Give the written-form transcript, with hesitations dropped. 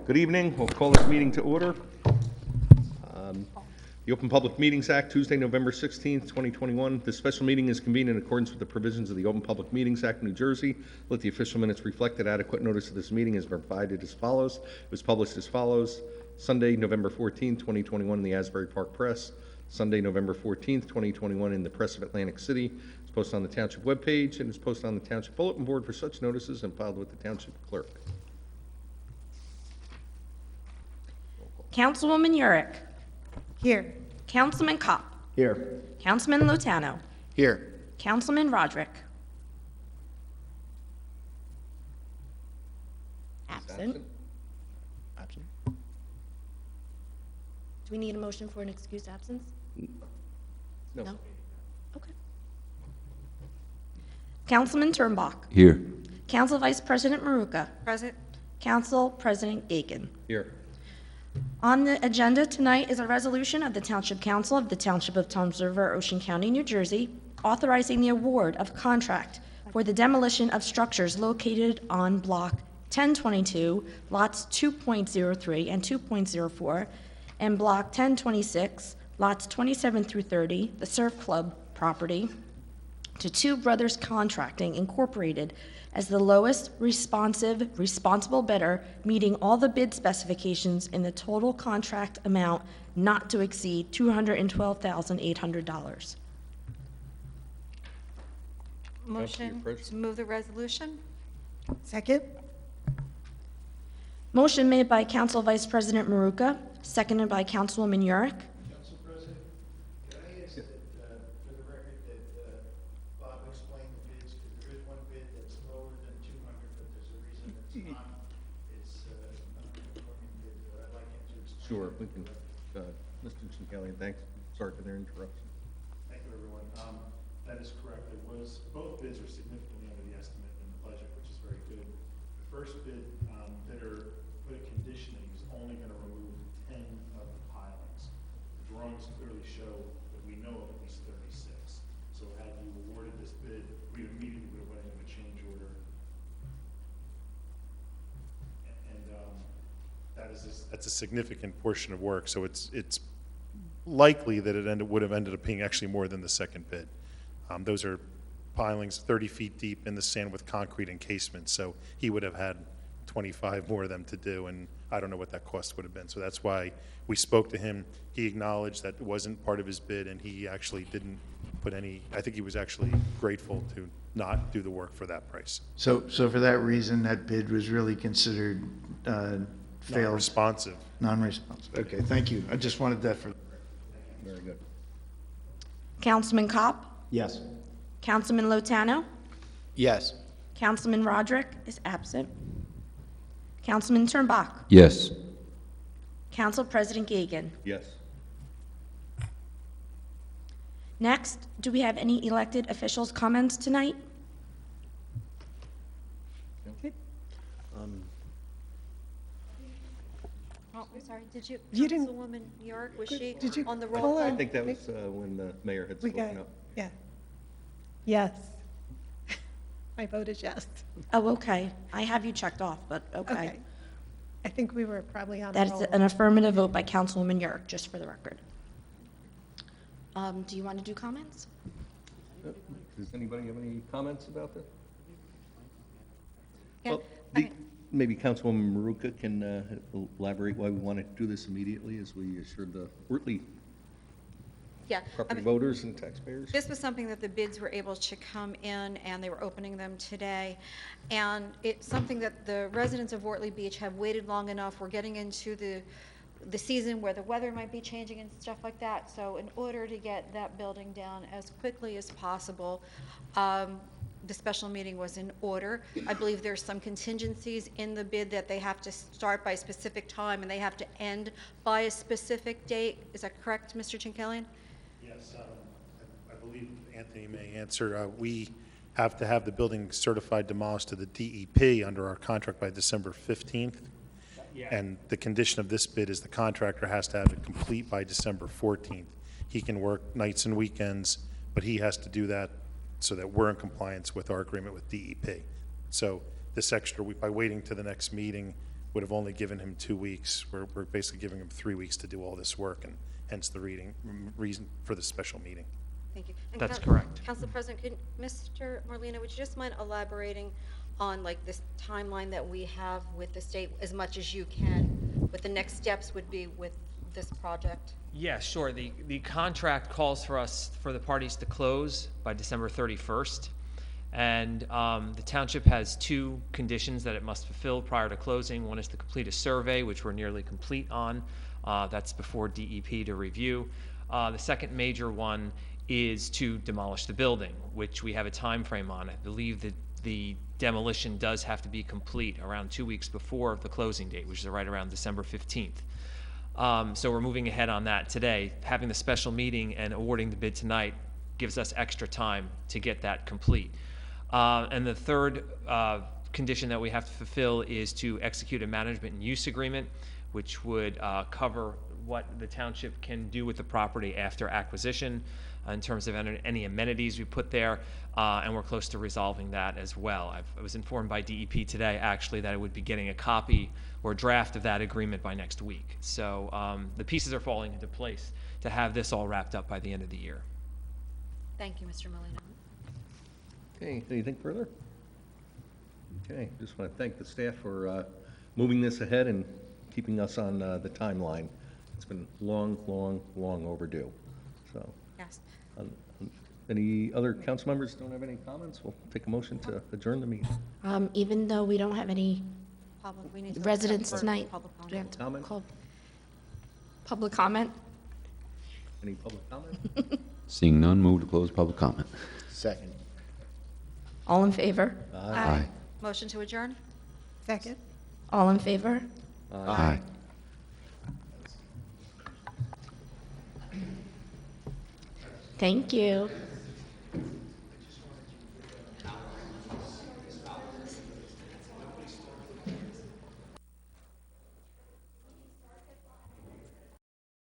Good evening. We'll call this meeting to order. The Open Public Meetings Act, Tuesday, November 16th, 2021. This special meeting is convened in accordance with the provisions of the Open Public Meetings Act, New Jersey. Let the official minutes reflect that adequate notice of this meeting is provided as follows. It was published as follows. Sunday, November 14th, 2021 in the Asbury Park Press. Sunday, November 14th, 2021 in the Press of Atlantic City. It's posted on the Township webpage and is posted on the Township Bulletin Board for such notices and filed with the Township Clerk. Councilwoman Yurick. Here. Councilman Kopp. Here. Councilman Lotano. Here. Councilman Roderick. Absent. Absent. Do we need a motion for an excused absence? No. Okay. Councilman Turnbach. Here. Council Vice President Maruka. Present. Council President Gagan. Here. On the agenda tonight is a resolution of the Township Council of the Township of Toms River, Ocean County, New Jersey, authorizing the award of contract for the demolition of structures located on Block 1022, lots 2.03 and 2.04, and Block 1026, lots 27 through 30, the Surf Club property, to Two Brothers Contracting Incorporated as the lowest responsible bidder, meeting all the bid specifications in the total contract amount not to exceed $212,800. Motion to move the resolution? Second? Motion made by Council Vice President Maruka, seconded by Councilwoman Yurick. Council President, can I ask that, for the record, that Bob explain the bids, because there is one bid that's lower than 200, but there's a reason it's not. It's not a conforming bid, but I'd like him to explain. Sure, we can. Mr. Chincallion, thanks. Sorry for their interruption. Thank you, everyone. That is correct. Both bids are significantly under the estimate in the budget, which is very good. The first bidder put a condition that he was only going to remove 10 of the pilings. The drawings clearly show that we know of at least 36. So had you awarded this bid, we immediately would have went into a change order. And that's a significant portion of work. So it's likely that it would have ended up being actually more than the second bid. Those are pilings 30 feet deep in the sand with concrete encasement, so he would have had 25 more of them to do, and I don't know what that cost would have been. So that's why we spoke to him. He acknowledged that it wasn't part of his bid, and he actually didn't put any, I think he was actually grateful to not do the work for that price. So for that reason, that bid was really considered failed? Non-responsive. Non-responsive. Okay, thank you. I just wanted that for. Very good. Councilman Kopp. Yes. Councilman Lotano. Yes. Councilman Roderick is absent. Councilman Turnbach. Yes. Council President Gagan. Yes. Next, do we have any elected officials' comments tonight? Oh, sorry, You didn't- Councilwoman York, was she Did you on the call roll her? I call? think that was when the mayor had We spoken got, up. yeah. Yes. My vote is yes. Oh, okay. I have you checked off, but okay. Okay. I think we were probably on a That's roll. an affirmative vote by Councilwoman Yurick, just for the record. Do you want to do comments? Does anybody have any comments about this? Yeah, Well, maybe Councilwoman Maruka can elaborate why we want to do this immediately as we assured the Wortley Yeah, I property mean, voters and taxpayers. this was something that the bids were able to come in, and they were opening them today. And it's something that the residents of Wortley Beach have waited long enough. We're getting into the season where the weather might be changing and stuff like that. So in order to get that building down as quickly as possible, the special meeting was in order. I believe there's some contingencies in the bid that they have to start by a specific time and they have to end by a specific date. Is that correct, Mr. Chincallion? Yes, I believe Anthony may answer. We have to have the building certified demolished to the DEP under our contract by December 15th. And the condition of this bid is the contractor has to have it complete by December 14th. He can work nights and weekends, but he has to do that so that we're in compliance with our agreement with DEP. So this extra week, by waiting to the next meeting, would have only given him 2 weeks. We're basically giving him 3 weeks to do all this work, and hence the reason for the special meeting. Thank you. And That's correct. Council President, could, Mr. Morlino, would you just mind elaborating on like this timeline that we have with the state as much as you can, what the next steps would be with this project? Yeah, sure. The contract calls for us, for the parties to close by December 31st. And the township has 2 conditions that it must fulfill prior to closing. One is to complete a survey, which we're nearly complete on. That's before DEP to review. The second major one is to demolish the building, which we have a time frame on. I believe that the demolition does have to be complete around 2 weeks before the closing date, which is right around December 15th. So we're moving ahead on that today. Having the special meeting and awarding the bid tonight gives us extra time to get that complete. And the third condition that we have to fulfill is to execute a management and use agreement, which would cover what the township can do with the property after acquisition in terms of any amenities we put there, and we're close to resolving that as well. I was informed by DEP today, actually, that I would be getting a copy or draft of that agreement by next week. So the pieces are falling into place to have this all wrapped up by the end of the year. Thank you, Mr. Molino. Okay, anything further? Okay, just want to thank the staff for moving this ahead and keeping us on the timeline. It's been long, long, long overdue, so. Yes. Any other council members don't have any comments? We'll take a motion to adjourn the meeting. Even though we don't have any Public, we need to. residents for tonight, public do we have comment. to Comment? call public comment? Any public comment? Seeing none, move to close public comment. Second. All in favor? Aye. Motion to adjourn? Second. All in favor? Aye. Thank you.